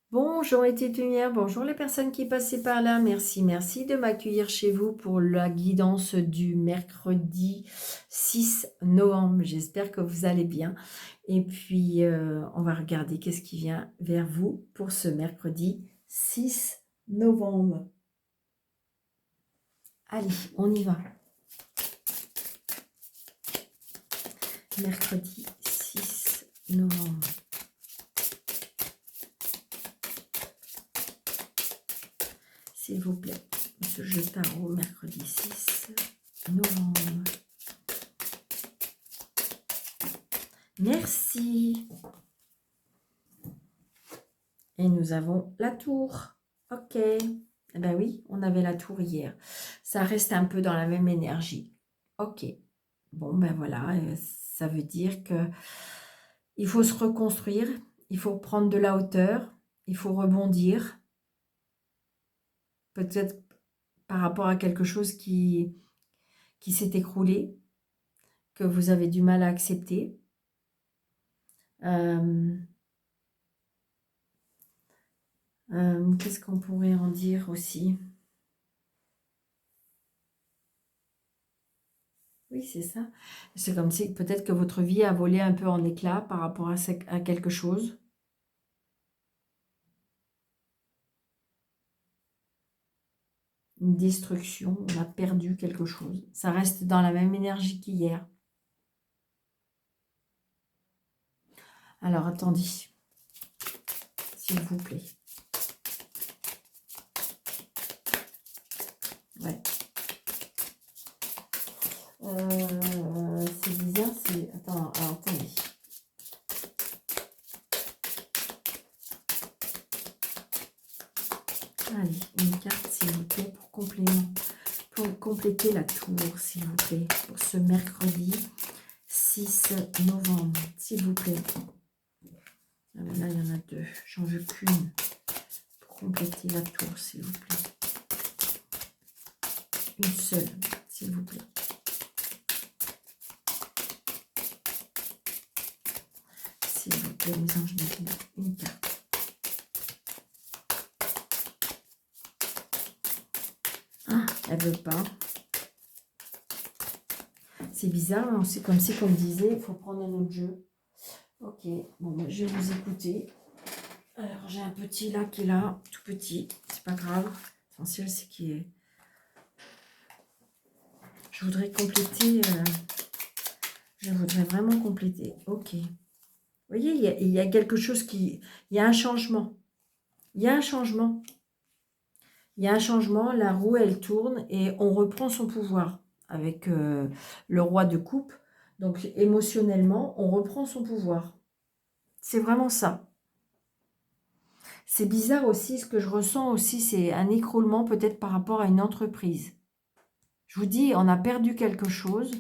Bonjour les petites lumières, bonjour les personnes qui passaient par là. Merci, merci de m'accueillir chez vous pour la guidance du mercredi 6 novembre. J'espère que vous allez bien. Et puis, on va regarder qu'est-ce qui vient vers vous pour ce mercredi 6 novembre. Allez, on y va. Mercredi 6 novembre. S'il vous plaît, ce jeu tarot, mercredi 6 novembre. Merci. Et nous avons la tour. Ok. Eh ben oui, on avait la tour hier. Ça reste un peu dans la même énergie. Ok. Bon, ben voilà. Ça veut dire que il faut se reconstruire. Il faut prendre de la hauteur. Il faut rebondir. Peut-être par rapport à quelque chose qui s'est écroulé, que vous avez du mal à accepter. Qu'est-ce qu'on pourrait en dire aussi? Oui, c'est ça. C'est comme si peut-être que votre vie a volé un peu en éclats par rapport à quelque chose. Une destruction, on a perdu quelque chose. Ça reste dans la même énergie qu'hier. Alors, attendez, s'il vous plaît. Ouais. C'est bizarre, c'est... Attends, alors, attendez. Allez, une carte, s'il vous plaît, pour compléter la tour, s'il vous plaît, pour ce mercredi 6 novembre, s'il vous plaît. Ah ben là, il y en a deux. J'en veux qu'une pour compléter la tour, s'il vous plaît. Une seule, s'il vous plaît. S'il vous plaît, mes anges gardiens, une carte. Ah, elle veut pas. C'est bizarre, hein, c'est comme si, comme disait, il faut prendre un autre jeu. Ok, bon, ben, je vais vous écouter. Alors, j'ai un petit là qui est là, tout petit, c'est pas grave. L'essentiel, c'est qu'il est... Je voudrais compléter... je voudrais vraiment compléter. Ok. Vous voyez, il y a quelque chose qui... Il y a un changement. Il y a un changement. Il y a un changement. La roue, elle tourne et on reprend son pouvoir avec le roi de coupe. Donc, émotionnellement, on reprend son pouvoir. C'est vraiment ça. C'est bizarre aussi, ce que je ressens aussi, c'est un écroulement peut-être par rapport à une entreprise. Je vous dis, on a perdu quelque chose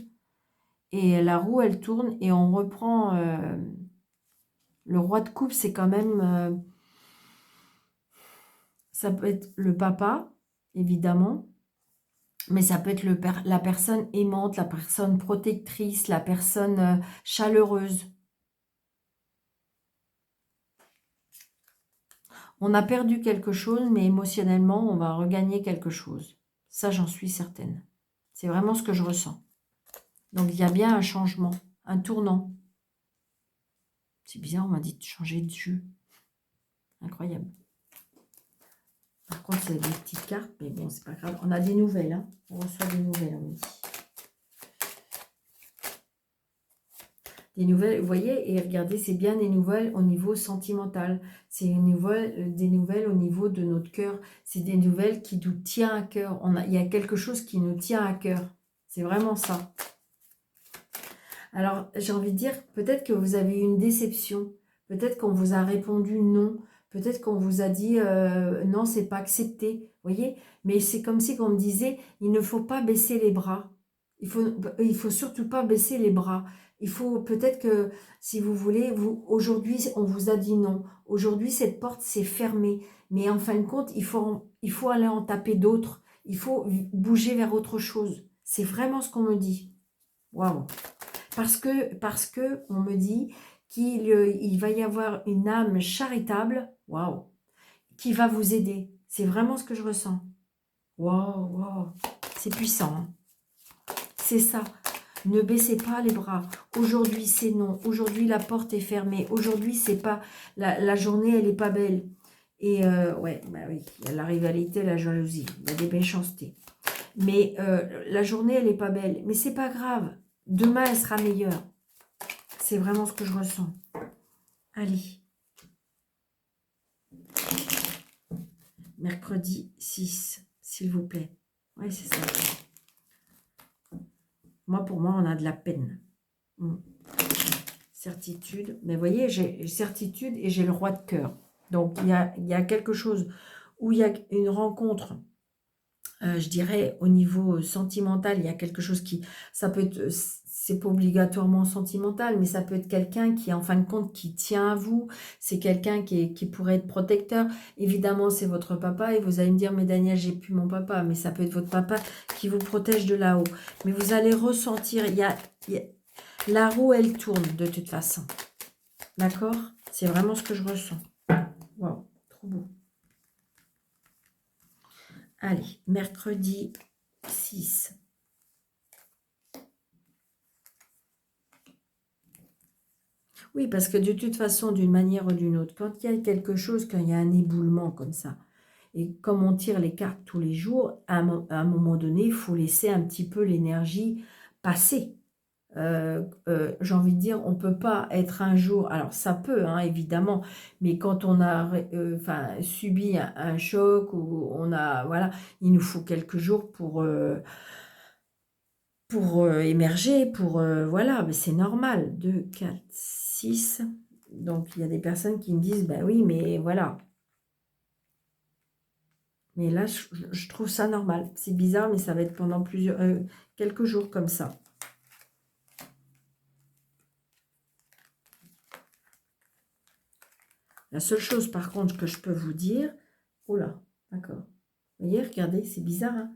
et la roue, elle tourne et on reprend... le roi de coupe, c'est quand même... ça peut être le papa, évidemment, mais ça peut être la personne aimante, la personne protectrice, la personne chaleureuse. On a perdu quelque chose, mais émotionnellement, on va regagner quelque chose. Ça, j'en suis certaine. C'est vraiment ce que je ressens. Donc, il y a bien un changement, un tournant. C'est bizarre, on m'a dit de changer de jeu. Incroyable. Par contre, c'est des petites cartes, mais bon, c'est pas grave. On a des nouvelles, hein. On reçoit des nouvelles, on me dit. Des nouvelles, vous voyez, et regardez, c'est bien des nouvelles au niveau sentimental. C'est des nouvelles au niveau de notre cœur. C'est des nouvelles qui nous tiennent à cœur. Il y a quelque chose qui nous tient à cœur. C'est vraiment ça. Alors, j'ai envie de dire, peut-être que vous avez eu une déception. Peut-être qu'on vous a répondu non. Peut-être qu'on vous a dit non, c'est pas accepté. Vous voyez? Mais c'est comme si on me disait, il ne faut pas baisser les bras. Il faut surtout pas baisser les bras. Il faut peut-être que, si vous voulez, aujourd'hui, on vous a dit non. Aujourd'hui, cette porte s'est fermée. Mais en fin de compte, il faut aller en taper d'autres. Il faut bouger vers autre chose. C'est vraiment ce qu'on me dit. Waouh! Parce que on me dit qu'il va y avoir une âme charitable. Waouh! qui va vous aider. C'est vraiment ce que je ressens. Waouh, waouh. C'est puissant. Hein. C'est ça. Ne baissez pas les bras. Aujourd'hui, c'est non. Aujourd'hui, la porte est fermée. Aujourd'hui, c'est pas... La journée, elle est pas belle. Et ouais, bah oui, il y a la rivalité, la jalousie. Il y a des méchancetés. Mais la journée, elle est pas belle. Mais c'est pas grave. Demain, elle sera meilleure. C'est vraiment ce que je ressens. Allez. Mercredi 6, s'il vous plaît. Oui, c'est ça. Moi, pour moi, on a de la peine. Certitude. Mais vous voyez, j'ai certitude et j'ai le roi de cœur. Donc, il y a quelque chose où il y a une rencontre, je dirais, au niveau sentimental, il y a quelque chose qui... Ça peut être... C'est pas obligatoirement sentimental, mais ça peut être quelqu'un qui, en fin de compte, qui tient à vous. C'est quelqu'un qui pourrait être protecteur. Évidemment, c'est votre papa. Et vous allez me dire, mais Daniel, j'ai plus mon papa. Mais ça peut être votre papa qui vous protège de là-haut. Mais vous allez ressentir... La roue, elle tourne de toute façon. D'accord? C'est vraiment ce que je ressens. Waouh, trop beau. Allez, mercredi 6. Oui, parce que de toute façon, d'une manière ou d'une autre, quand il y a quelque chose, quand il y a un éboulement comme ça, et comme on tire les cartes tous les jours, à un moment donné, il faut laisser un petit peu l'énergie passer. J'ai envie de dire, on ne peut pas être un jour, alors ça peut, hein, évidemment, mais quand on a subi un choc, ou on a, voilà, il nous faut quelques jours pour émerger, voilà, mais c'est normal. 2, 4, 6. Donc, il y a des personnes qui me disent, bah oui, mais voilà. Mais là, je trouve ça normal. C'est bizarre, mais ça va être pendant quelques jours comme ça. La seule chose, par contre, que je peux vous dire... Oh là, d'accord. Vous voyez, regardez, c'est bizarre, hein.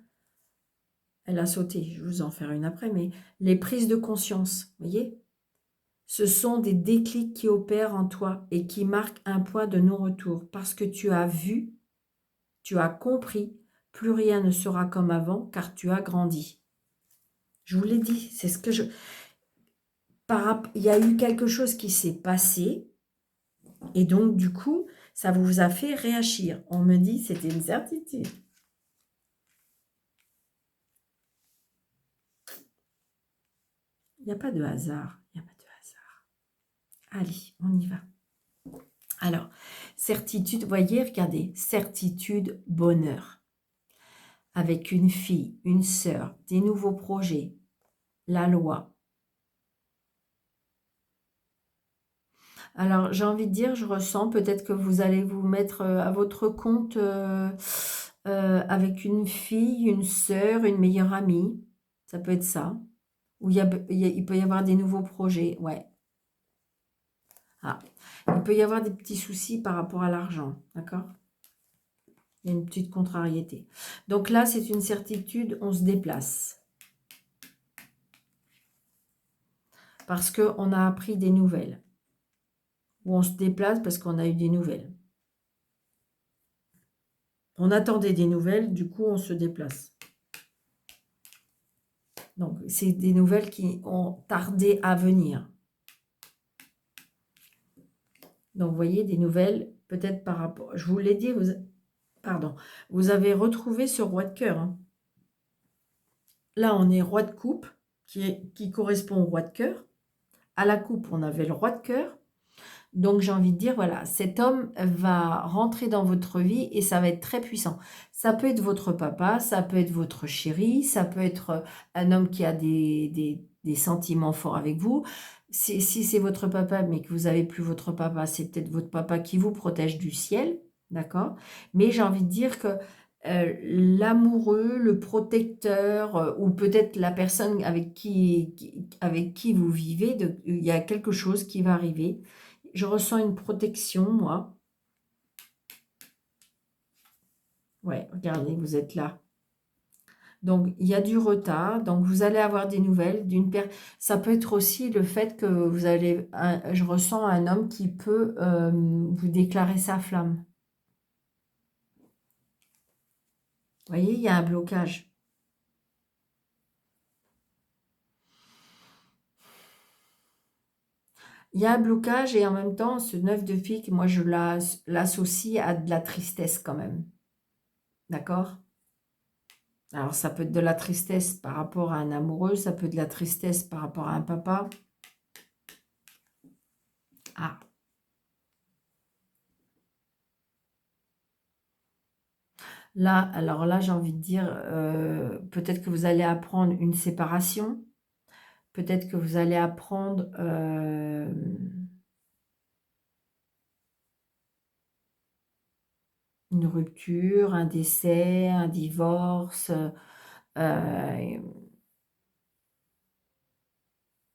Elle a sauté, je vais vous en faire une après, mais les prises de conscience, vous voyez, ce sont des déclics qui opèrent en toi et qui marquent un point de non-retour parce que tu as vu, tu as compris, plus rien ne sera comme avant car tu as grandi. Je vous l'ai dit, c'est ce que je... Il y a eu quelque chose qui s'est passé et donc du coup, ça vous a fait réagir. On me dit, c'était une certitude. Il n'y a pas de hasard, il n'y a pas de hasard. Allez, on y va. Alors, certitude, voyez, regardez, certitude, bonheur. Avec une fille, une sœur, des nouveaux projets, la loi. Alors, j'ai envie de dire, je ressens peut-être que vous allez vous mettre à votre compte avec une fille, une sœur, une meilleure amie. Ça peut être ça. Ou il peut y avoir des nouveaux projets, ouais. Ah, il peut y avoir des petits soucis par rapport à l'argent, d'accord? Il y a une petite contrariété. Donc là, c'est une certitude, on se déplace. Parce qu'on a appris des nouvelles. Ou on se déplace parce qu'on a eu des nouvelles. On attendait des nouvelles, du coup, on se déplace. Donc, c'est des nouvelles qui ont tardé à venir. Donc, vous voyez, des nouvelles, peut-être par rapport... Je vous l'ai dit, vous avez retrouvé ce roi de cœur. Hein. Là, on est roi de coupe, qui correspond au roi de cœur. À la coupe, on avait le roi de cœur. Donc, j'ai envie de dire, voilà, cet homme va rentrer dans votre vie et ça va être très puissant. Ça peut être votre papa, ça peut être votre chéri, ça peut être un homme qui a des sentiments forts avec vous. Si c'est votre papa, mais que vous n'avez plus votre papa, c'est peut-être votre papa qui vous protège du ciel, d'accord? Mais j'ai envie de dire que l'amoureux, le protecteur, ou peut-être la personne avec qui vous vivez, il y a quelque chose qui va arriver. Je ressens une protection, moi. Ouais, regardez, vous êtes là. Donc, il y a du retard. Donc, vous allez avoir des nouvelles d'une personne. Ça peut être aussi le fait que vous allez... je ressens un homme qui peut vous déclarer sa flamme. Vous voyez, il y a un blocage. Il y a un blocage et en même temps, ce 9 de pique, moi, je l'associe à de la tristesse quand même. D'accord? Alors, ça peut être de la tristesse par rapport à un amoureux, ça peut être de la tristesse par rapport à un papa. Ah. Là, alors là, j'ai envie de dire, peut-être que vous allez apprendre une séparation. Peut-être que vous allez apprendre une rupture, un décès, un divorce. Euh,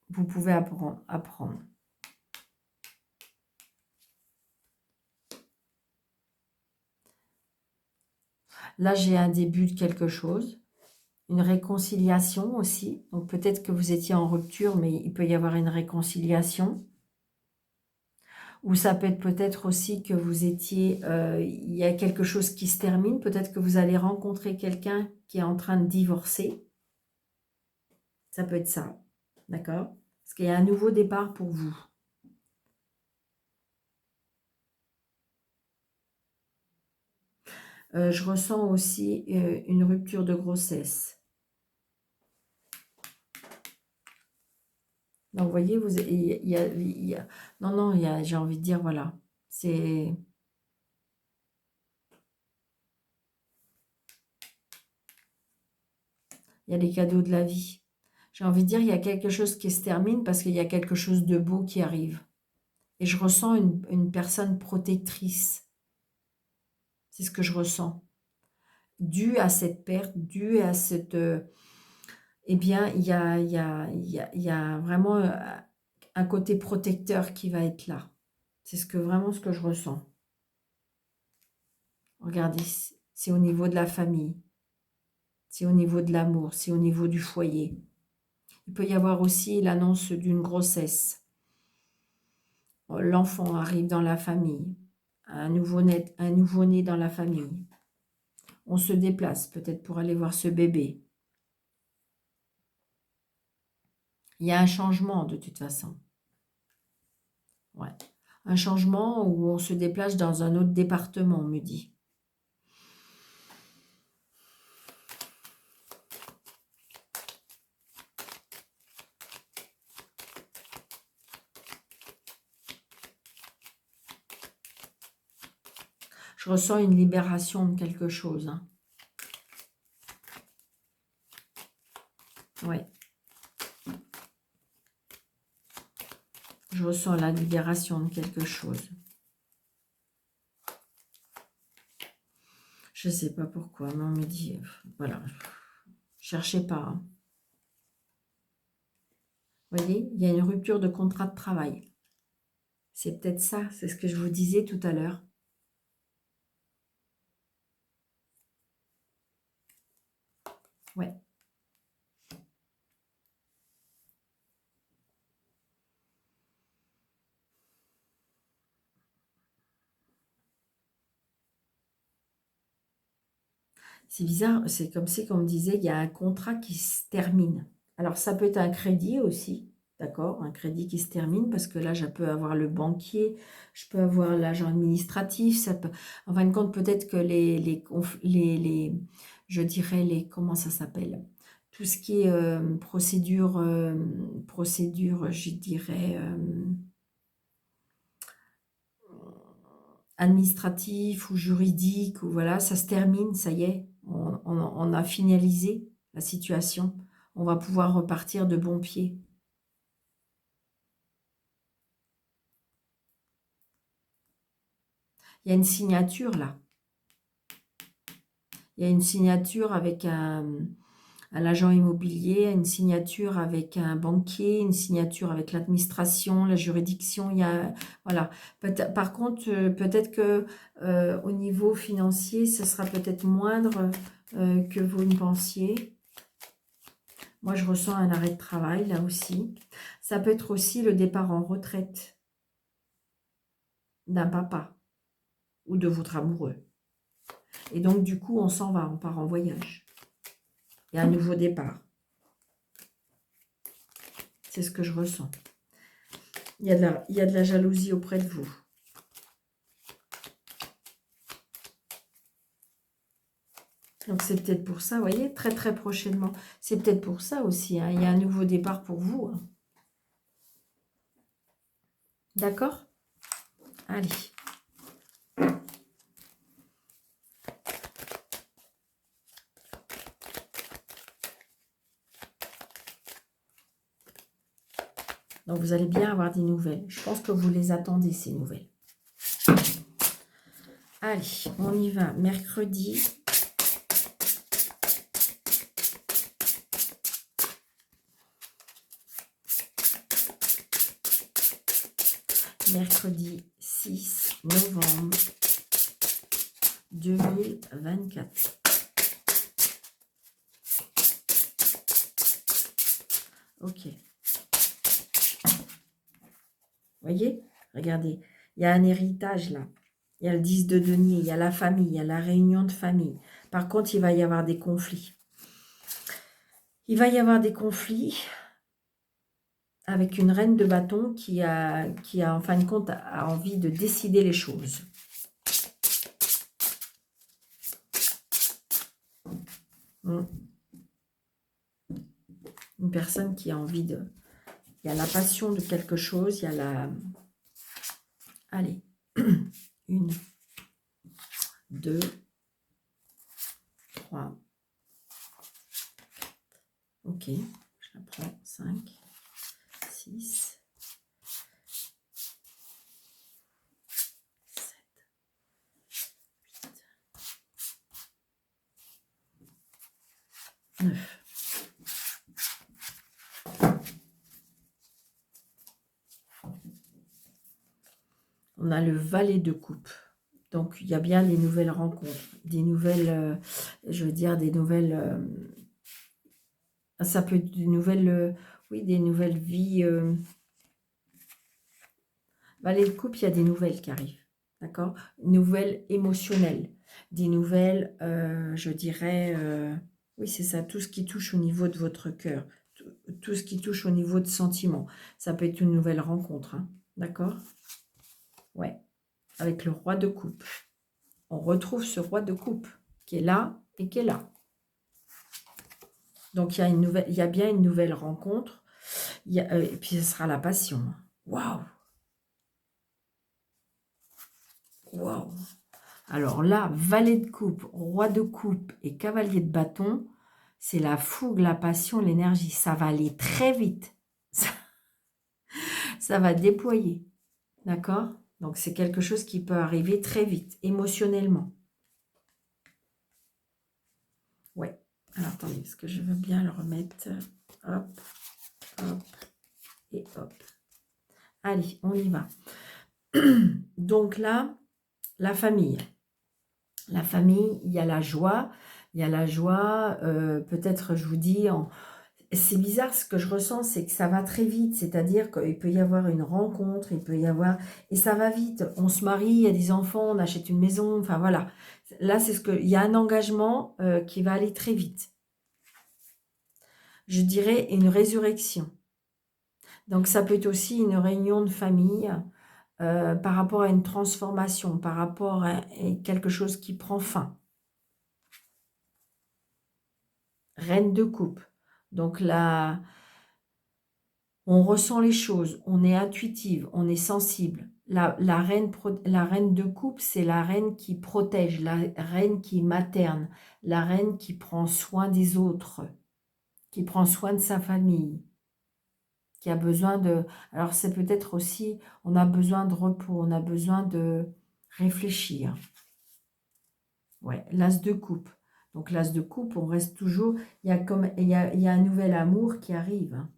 vous pouvez apprendre. Là, j'ai un début de quelque chose. Une réconciliation aussi. Donc peut-être que vous étiez en rupture, mais il peut y avoir une réconciliation. Ou ça peut être peut-être aussi que vous étiez, il y a quelque chose qui se termine. Peut-être que vous allez rencontrer quelqu'un qui est en train de divorcer. Ça peut être ça, d'accord? Parce qu'il y a un nouveau départ pour vous. Je ressens aussi une rupture de grossesse. Donc, vous voyez, non, non, j'ai envie de dire, voilà, c'est... Il y a les cadeaux de la vie. J'ai envie de dire, il y a quelque chose qui se termine parce qu'il y a quelque chose de beau qui arrive. Et je ressens une personne protectrice. C'est ce que je ressens. Dû à cette perte, dû à cette... eh bien, il y a vraiment un côté protecteur qui va être là. C'est vraiment ce que je ressens. Regardez, c'est au niveau de la famille. C'est au niveau de l'amour. C'est au niveau du foyer. Il peut y avoir aussi l'annonce d'une grossesse. L'enfant arrive dans la famille. Un nouveau-né dans la famille. On se déplace peut-être pour aller voir ce bébé. Il y a un changement de toute façon. Ouais. Un changement où on se déplace dans un autre département, on me dit. Je ressens une libération de quelque chose. Hein. Ouais. Je ressens la libération de quelque chose. Je ne sais pas pourquoi, mais on me dit, voilà, cherchez pas. Hein. Vous voyez, il y a une rupture de contrat de travail. C'est peut-être ça, c'est ce que je vous disais tout à l'heure. Ouais. C'est bizarre, c'est comme si, comme on me disait, il y a un contrat qui se termine. Alors, ça peut être un crédit aussi, d'accord? Un crédit qui se termine, parce que là, je peux avoir le banquier, je peux avoir l'agent administratif, ça peut... En fin de compte, peut-être que je dirais, comment ça s'appelle? Tout ce qui est procédure, je dirais, administratif ou juridique, ou voilà, ça se termine, ça y est, on a finalisé la situation. On va pouvoir repartir de bon pied. Il y a une signature là. Il y a une signature avec un agent immobilier, une signature avec un banquier, une signature avec l'administration, la juridiction. Il y a, voilà. Par contre, peut-être que au niveau financier, ce sera peut-être moindre que vous ne pensiez. Moi, je ressens un arrêt de travail, là aussi. Ça peut être aussi le départ en retraite d'un papa ou de votre amoureux. Et donc, du coup, on s'en va, on part en voyage. Il y a un nouveau départ. C'est ce que je ressens. Il y a de la jalousie auprès de vous. Donc, c'est peut-être pour ça, vous voyez, très très prochainement. C'est peut-être pour ça aussi, hein, il y a un nouveau départ pour vous. Hein. D'accord? Allez. Donc, vous allez bien avoir des nouvelles. Je pense que vous les attendez, ces nouvelles. Allez, on y va. Mercredi. Mercredi 6 novembre 2024. Ok. Voyez, regardez, il y a un héritage là. Il y a le 10 de denier, il y a la famille, il y a la réunion de famille. Par contre, il va y avoir des conflits. Il va y avoir des conflits avec une reine de bâton qui a en fin de compte, a envie de décider les choses. Une personne qui a envie de... Il y a la passion de quelque chose, il y a la... Allez, 1, 2, 3. Ok, je la prends. 5, 6, 7, 8, 9. On a le valet de coupe. Donc, il y a bien des nouvelles rencontres, des nouvelles, je veux dire, des nouvelles... ça peut être des nouvelles, oui, des nouvelles vies. Valet de coupe, il y a des nouvelles qui arrivent, d'accord? Nouvelles émotionnelles, des nouvelles, je dirais, oui, c'est ça, tout ce qui touche au niveau de votre cœur, tout ce qui touche au niveau de sentiments. Ça peut être une nouvelle rencontre, hein, d'accord? Ouais, avec le roi de coupe. On retrouve ce roi de coupe qui est là et qui est là. Donc, il y a bien une nouvelle rencontre. Et puis, ce sera la passion. Waouh! Waouh! Alors là, valet de coupe, roi de coupe et cavalier de bâton, c'est la fougue, la passion, l'énergie. Ça va aller très vite. Ça va déployer. D'accord? Donc, c'est quelque chose qui peut arriver très vite, émotionnellement. Ouais. Alors, attendez, parce que je veux bien le remettre. Hop, hop et hop. Allez, on y va. Donc là, la famille. La famille, il y a la joie. Il y a la joie, peut-être, je vous dis, c'est bizarre, ce que je ressens, c'est que ça va très vite. C'est-à-dire qu'il peut y avoir une rencontre, il peut y avoir... Et ça va vite. On se marie, il y a des enfants, on achète une maison, enfin voilà. Là, c'est ce que... Il y a un engagement qui va aller très vite. Je dirais une résurrection. Donc, ça peut être aussi une réunion de famille par rapport à une transformation, par rapport à quelque chose qui prend fin. Reine de coupe. Donc là, on ressent les choses, on est intuitive, on est sensible. La reine de coupe, c'est la reine qui protège, la reine qui materne, la reine qui prend soin des autres, qui prend soin de sa famille, qui a besoin de... Alors c'est peut-être aussi, on a besoin de repos, on a besoin de réfléchir. Ouais, l'as de coupe. Donc l'as de coupe, on reste toujours... Il y a un nouvel amour qui arrive, hein.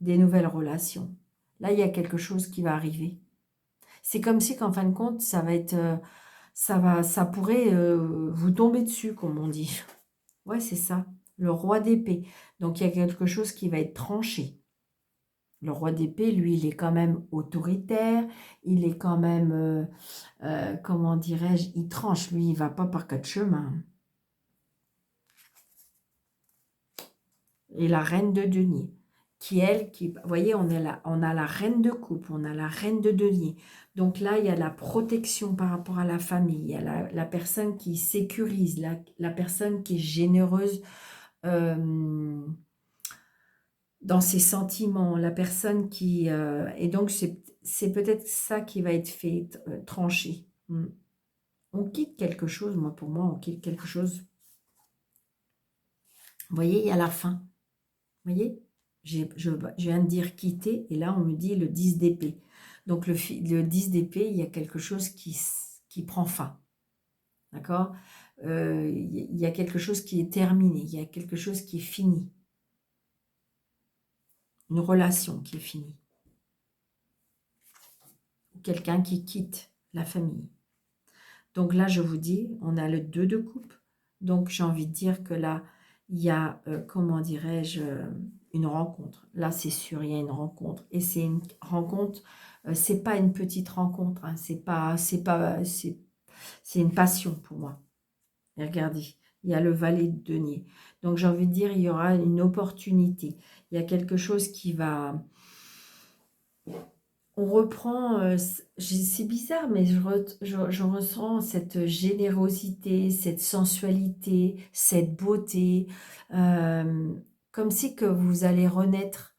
Des nouvelles relations. Là, il y a quelque chose qui va arriver. C'est comme si qu'en fin de compte, ça va être... ça pourrait vous tomber dessus, comme on dit. Ouais, c'est ça. Le roi d'épée. Donc, il y a quelque chose qui va être tranché. Le roi d'épée, lui, il est quand même autoritaire, il est quand même, comment dirais-je, il tranche, lui, il va pas par quatre chemins. Et la reine de denier, vous voyez, on a la reine de coupe, on a la reine de denier. Donc là, il y a la protection par rapport à la famille, il y a la personne qui sécurise, la personne qui est généreuse dans ses sentiments, la personne qui... et donc, c'est peut-être ça qui va être fait, trancher. On quitte quelque chose, pour moi, on quitte quelque chose. Vous voyez, il y a la fin. Vous voyez, je viens de dire quitter, et là, on me dit le 10 d'épée. Donc, le 10 d'épée, il y a quelque chose qui prend fin. D'accord. Il y a quelque chose qui est terminé, il y a quelque chose qui est fini. Une relation qui est finie. Quelqu'un qui quitte la famille. Donc là, je vous dis, on a le 2 de coupe. Donc, j'ai envie de dire que là, il y a, comment dirais-je, une rencontre. Là, c'est sûr, il y a une rencontre. Et c'est une rencontre, c'est pas une petite rencontre. Hein, c'est une passion pour moi. Et regardez, il y a le valet de denier. Donc, j'ai envie de dire, il y aura une opportunité. Il y a quelque chose qui va... On reprend, c'est bizarre, mais je ressens cette générosité, cette sensualité, cette beauté, comme si que vous allez renaître,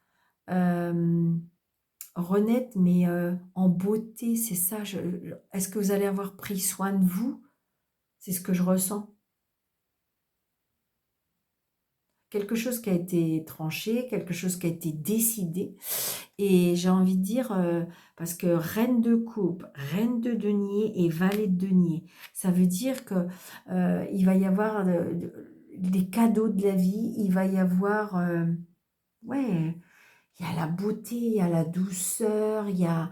mais en beauté, c'est ça. Est-ce que vous allez avoir pris soin de vous? C'est ce que je ressens. Quelque chose qui a été tranché, quelque chose qui a été décidé. Et j'ai envie de dire, parce que reine de coupe, reine de denier et valet de denier, ça veut dire que il va y avoir des cadeaux de la vie, il va y avoir, ouais, il y a la beauté, il y a la douceur, il y a,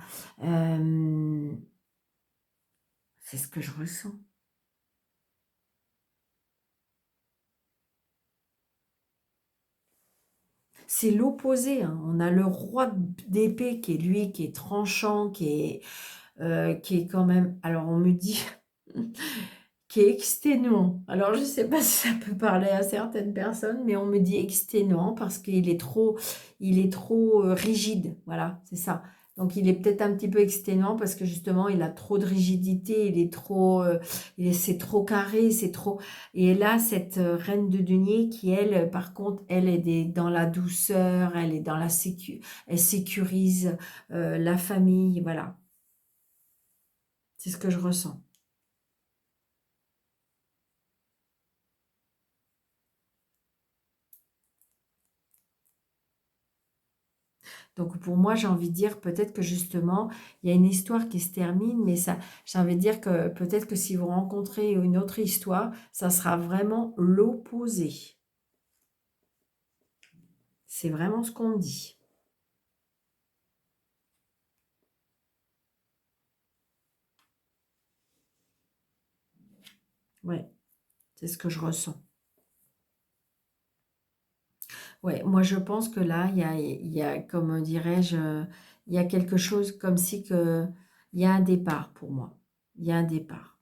c'est ce que je ressens. C'est l'opposé, hein. On a le roi d'épée qui est lui, qui est tranchant, qui est quand même, alors on me dit, qui est exténuant. Alors je ne sais pas si ça peut parler à certaines personnes, mais on me dit exténuant parce il est trop rigide. Voilà, c'est ça. Donc il est peut-être un petit peu exténuant parce que justement il a trop de rigidité, il est trop, c'est trop carré, c'est trop. Et là cette reine de denier qui elle, par contre, elle est dans la douceur, elle est dans la elle sécurise la famille, voilà. C'est ce que je ressens. Donc pour moi, j'ai envie de dire peut-être que justement, il y a une histoire qui se termine, mais ça, j'ai envie de dire que peut-être que si vous rencontrez une autre histoire, ça sera vraiment l'opposé. C'est vraiment ce qu'on me dit. Ouais, c'est ce que je ressens. Ouais, moi je pense que là, il y a comme dirais-je, il y a quelque chose comme si que, il y a un départ pour moi. Il y a un départ.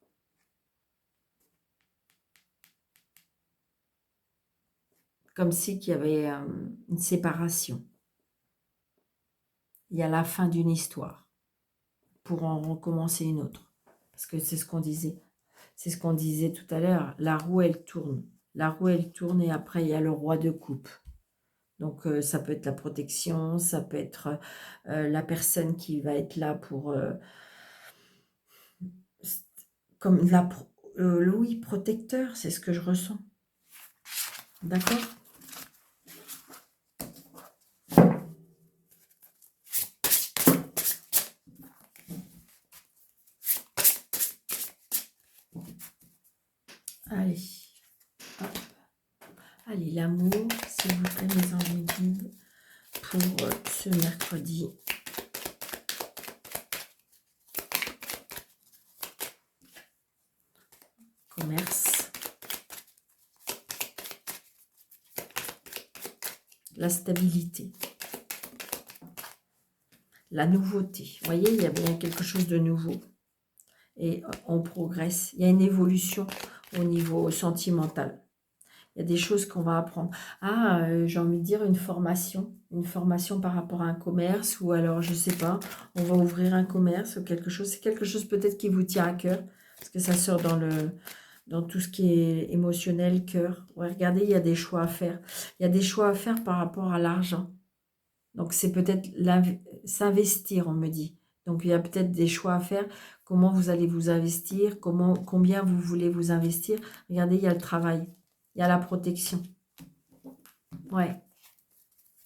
Comme si qu'il y avait une séparation. Il y a la fin d'une histoire pour en recommencer une autre. Parce que c'est ce qu'on disait. C'est ce qu'on disait tout à l'heure. La roue, elle tourne. La roue, elle tourne et après, il y a le roi de coupe. Donc, ça peut être la protection, ça peut être la personne qui va être là pour... comme le oui, protecteur, c'est ce que je ressens. D'accord? Allez. Hop. Allez, l'amour, s'il vous plaît, mes anges guides, pour ce mercredi. Commerce. La stabilité. la nouveauté. Vous voyez, il y a bien quelque chose de nouveau. Et on progresse. Il y a une évolution au niveau sentimental. Il y a des choses qu'on va apprendre. Ah, j'ai envie de dire une formation. Une formation par rapport à un commerce. Ou alors, je sais pas, on va ouvrir un commerce ou quelque chose. C'est quelque chose peut-être qui vous tient à cœur. Parce que ça sort dans tout ce qui est émotionnel, cœur. Ouais, regardez, il y a des choix à faire. Il y a des choix à faire par rapport à l'argent. Donc, c'est peut-être s'investir, on me dit. Donc, il y a peut-être des choix à faire. Comment vous allez vous investir, combien vous voulez vous investir. Regardez, il y a le travail, il y a la protection. Ouais,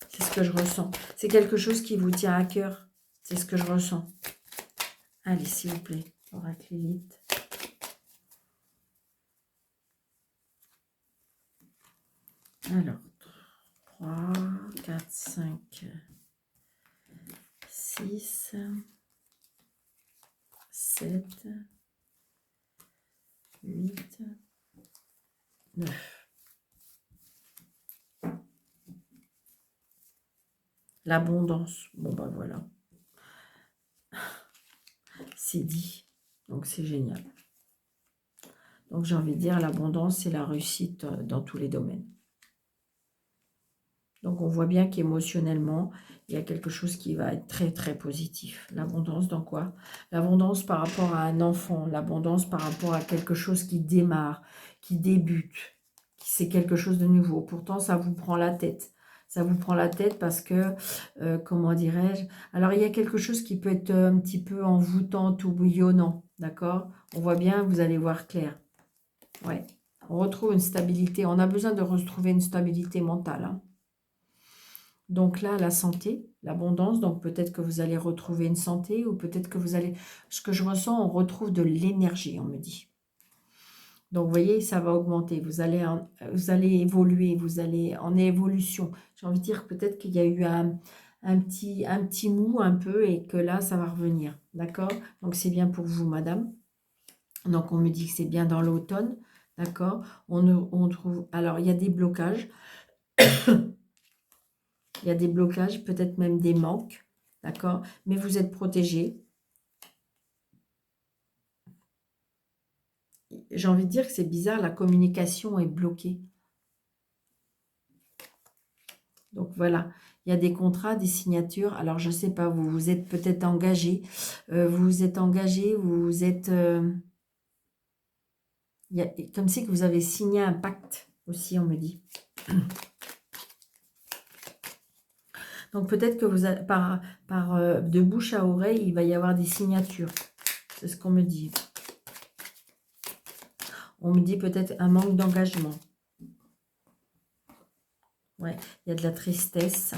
c'est ce que je ressens. C'est quelque chose qui vous tient à cœur. C'est ce que je ressens. Allez, s'il vous plaît, oracle Lilith. Alors, 3, 4, 5, 6, 7, 8, 9. L'abondance. Bon, ben voilà. C'est dit. Donc, c'est génial. Donc, j'ai envie de dire, l'abondance, c'est la réussite dans tous les domaines. Donc, on voit bien qu'émotionnellement, il y a quelque chose qui va être très, très positif. L'abondance dans quoi? L'abondance par rapport à un enfant. L'abondance par rapport à quelque chose qui démarre, qui débute. C'est quelque chose de nouveau. Pourtant, ça vous prend la tête. Ça vous prend la tête parce que, comment dirais-je? Alors, il y a quelque chose qui peut être un petit peu envoûtant, tourbillonnant. D'accord? On voit bien, vous allez voir clair. Ouais. On retrouve une stabilité. On a besoin de retrouver une stabilité mentale. Hein. Donc là, la santé, l'abondance, donc peut-être que vous allez retrouver une santé ou peut-être que vous allez... Ce que je ressens, on retrouve de l'énergie, on me dit. Donc, vous voyez, ça va augmenter. Vous allez évoluer, vous allez en évolution. J'ai envie de dire peut-être qu'il y a eu un petit mou un peu et que là, ça va revenir. D'accord? Donc, c'est bien pour vous, madame. Donc, on me dit que c'est bien dans l'automne. D'accord? On trouve... Alors, il y a des blocages. Il y a des blocages, peut-être même des manques, d'accord? Mais vous êtes protégé. J'ai envie de dire que c'est bizarre, la communication est bloquée. Donc voilà, il y a des contrats, des signatures. Alors je ne sais pas, vous vous êtes peut-être engagé. Vous êtes engagé, vous êtes... comme si que vous avez signé un pacte aussi, on me dit. Donc peut-être que vous de bouche à oreille, il va y avoir des signatures. C'est ce qu'on me dit. On me dit peut-être un manque d'engagement. Ouais, il y a de la tristesse.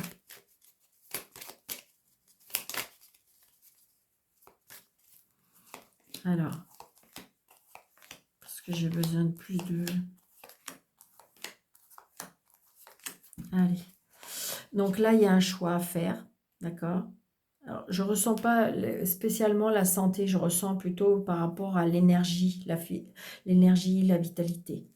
Alors, parce que j'ai besoin de plus de... Allez. Donc là, il y a un choix à faire, d'accord? Alors, je ne ressens pas spécialement la santé, je ressens plutôt par rapport à l'énergie, l'énergie, la vitalité.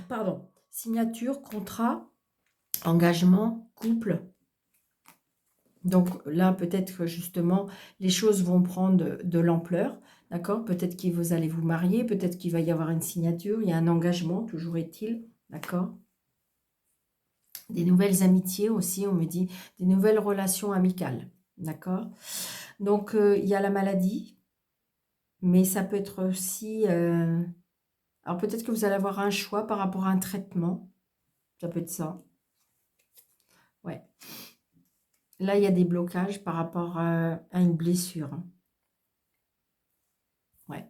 Pardon. Signature, contrat, engagement, couple. Donc là, peut-être que justement, les choses vont prendre de l'ampleur, d'accord? Peut-être que vous allez vous marier, peut-être qu'il va y avoir une signature, il y a un engagement, toujours est-il, d'accord? Des nouvelles amitiés aussi, on me dit, des nouvelles relations amicales, d'accord? Donc, il y a la maladie, mais ça peut être aussi... alors, peut-être que vous allez avoir un choix par rapport à un traitement, ça peut être ça, ouais. Là, il y a des blocages par rapport à une blessure, hein. Ouais.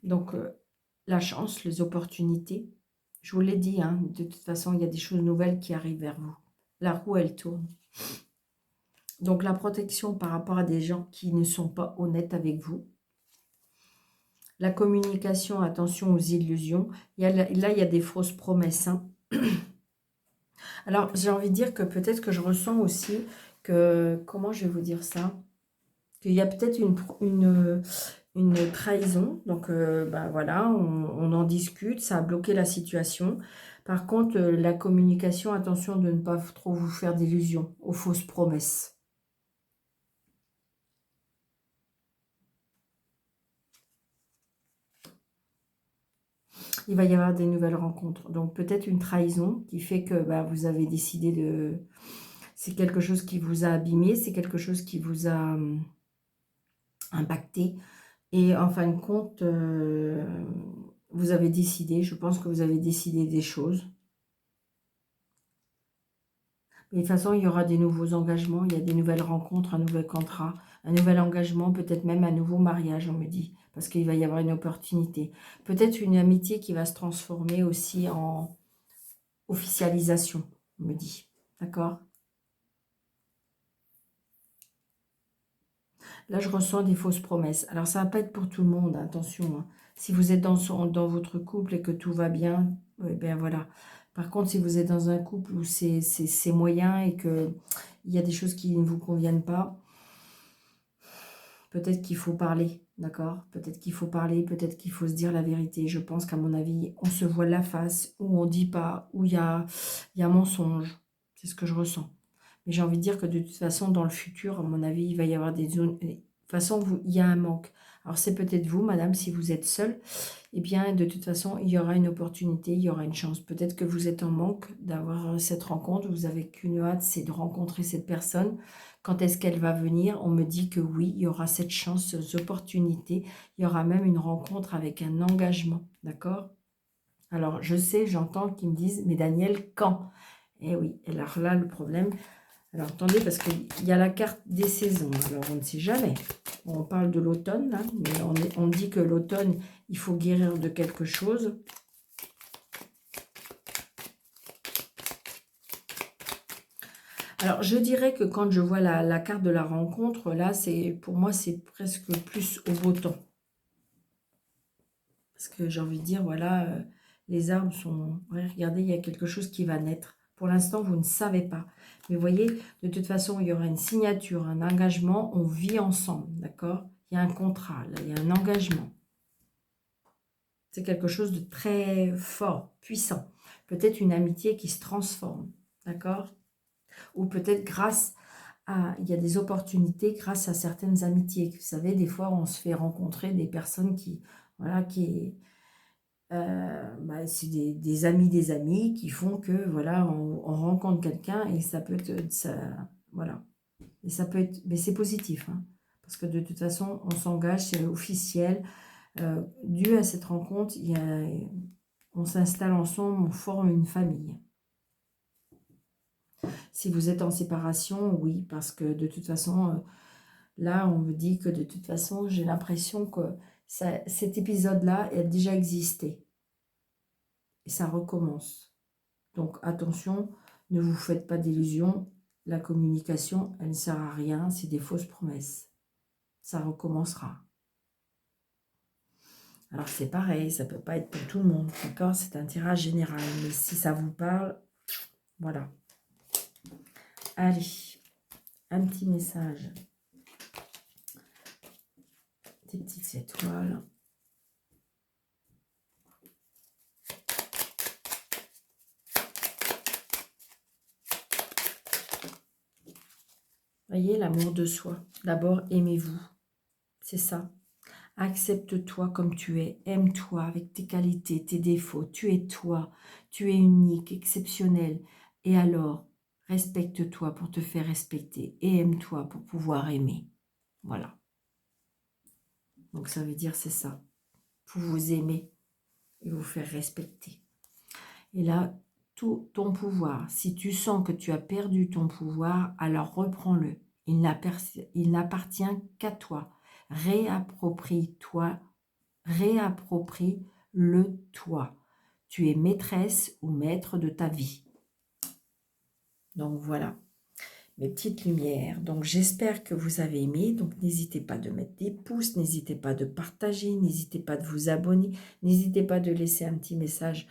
Donc, la chance, les opportunités, je vous l'ai dit, hein, de toute façon, il y a des choses nouvelles qui arrivent vers vous. La roue, elle tourne. Donc, la protection par rapport à des gens qui ne sont pas honnêtes avec vous. La communication, attention aux illusions. Là, il y a des fausses promesses, hein. Alors, j'ai envie de dire que peut-être que je ressens aussi que... Comment je vais vous dire ça? Qu'il y a peut-être une trahison. Donc, ben voilà, on en discute. Ça a bloqué la situation. Par contre, la communication, attention de ne pas trop vous faire d'illusions, aux fausses promesses. Il va y avoir des nouvelles rencontres. Donc peut-être une trahison qui fait que bah, vous avez décidé de... C'est quelque chose qui vous a abîmé, c'est quelque chose qui vous a impacté. Et en fin de compte, vous avez décidé, je pense que vous avez décidé des choses. Mais de toute façon, il y aura des nouveaux engagements, il y a des nouvelles rencontres, un nouvel contrat, un nouvel engagement, peut-être même un nouveau mariage, on me dit. Parce qu'il va y avoir une opportunité. Peut-être une amitié qui va se transformer aussi en officialisation, on me dit. D'accord? Là, je ressens des fausses promesses. Alors, ça ne va pas être pour tout le monde, attention. Hein. Si vous êtes dans votre couple et que tout va bien, eh bien voilà. Par contre, si vous êtes dans un couple où c'est moyen et qu'il y a des choses qui ne vous conviennent pas, peut-être qu'il faut parler, d'accord? Peut-être qu'il faut parler, peut-être qu'il faut se dire la vérité. Je pense qu'à mon avis, on se voit la face, ou on ne dit pas, où il y a mensonge. C'est ce que je ressens. Mais j'ai envie de dire que de toute façon, dans le futur, à mon avis, il va y avoir des zones... De toute façon, il y a un manque. Alors, c'est peut-être vous, madame, si vous êtes seule, eh bien, de toute façon, il y aura une opportunité, il y aura une chance. Peut-être que vous êtes en manque d'avoir cette rencontre. Vous n'avez qu'une hâte, c'est de rencontrer cette personne. Quand est-ce qu'elle va venir? On me dit que oui, il y aura cette chance, cette opportunité. Il y aura même une rencontre avec un engagement, d'accord? Alors, je sais, j'entends qu'ils me disent, mais Daniel, quand? Eh oui, alors là, le problème... Alors, attendez, parce qu'il y a la carte des saisons. Alors, on ne sait jamais. On parle de l'automne, là, mais on dit que l'automne, il faut guérir de quelque chose. Alors, je dirais que quand je vois la carte de la rencontre, là, pour moi, c'est presque plus au beau temps. Parce que j'ai envie de dire, voilà, les arbres sont... Ouais, regardez, il y a quelque chose qui va naître. Pour l'instant, vous ne savez pas. Mais vous voyez, de toute façon, il y aura une signature, un engagement. On vit ensemble, d'accord? Il y a un contrat, là, il y a un engagement. C'est quelque chose de très fort, puissant. Peut-être une amitié qui se transforme, d'accord? Ou peut-être grâce à... Il y a des opportunités grâce à certaines amitiés. Vous savez, des fois, on se fait rencontrer des personnes qui... Voilà, bah, c'est des amis qui font que, voilà, on rencontre quelqu'un et ça peut être... Ça, voilà. Et ça peut être... Mais c'est positif, hein, parce que de toute façon, on s'engage, c'est officiel. Dû à cette rencontre, on s'installe ensemble, on forme une famille. Si vous êtes en séparation, oui, parce que de toute façon, là, on me dit que de toute façon, j'ai l'impression que cet épisode-là a déjà existé. Et ça recommence. Donc, attention, ne vous faites pas d'illusions. La communication, elle ne sert à rien, c'est des fausses promesses. Ça recommencera. Alors, c'est pareil, ça ne peut pas être pour tout le monde, d'accord? C'est un tirage général, mais si ça vous parle, voilà. Allez, un petit message. Des petites étoiles. Voyez, l'amour de soi. D'abord, aimez-vous. C'est ça. Accepte-toi comme tu es. Aime-toi avec tes qualités, tes défauts. Tu es toi. Tu es unique, exceptionnel. Et alors, respecte-toi pour te faire respecter. Et aime-toi pour pouvoir aimer. Voilà. Donc, ça veut dire c'est ça. Pour vous aimer et vous faire respecter. Et là, tout ton pouvoir, si tu sens que tu as perdu ton pouvoir, alors reprends-le. Il n'appartient qu'à toi. Réapproprie-toi, réapproprie-le toi. Tu es maîtresse ou maître de ta vie. Donc voilà, mes petites lumières. Donc j'espère que vous avez aimé. Donc n'hésitez pas de mettre des pouces, n'hésitez pas de partager, n'hésitez pas de vous abonner, n'hésitez pas de laisser un petit message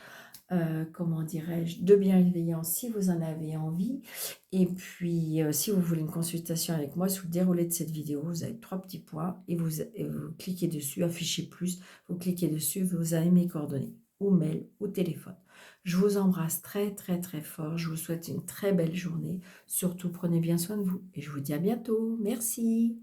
comment dirais-je, de bienveillance si vous en avez envie. Et puis, si vous voulez une consultation avec moi, sous le déroulé de cette vidéo, vous avez 3 petits points et vous cliquez dessus, affichez plus, vous cliquez dessus, vous avez mes coordonnées, ou mail, ou téléphone. Je vous embrasse très, très, très fort. Je vous souhaite une très belle journée. Surtout, prenez bien soin de vous et je vous dis à bientôt. Merci.